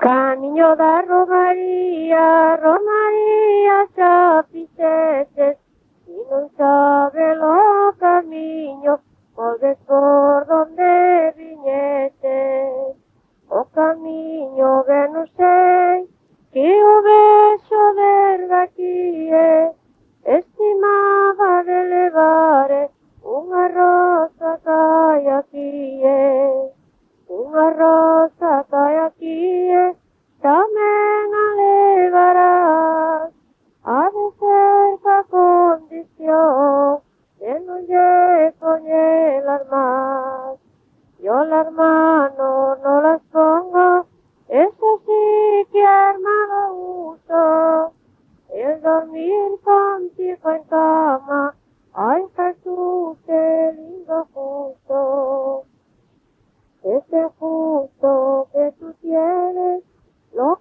Camino da Romaría, Romaría xa fixeches, e non sabe o camiño, podes por donde viñetes. O camiño que non sei, que o vexo desde aquí, estimaba de levare unha rosa cae aquí, unha rosa cae aquí, tamén a levarás, a de ser ca condición, que non lle poñelas más. Yo las manos no las pongo, eso sí que hermano uso, el dormir contigo en cama, ay Jesús, qué lindo justo, ese justo que tú tienes, lo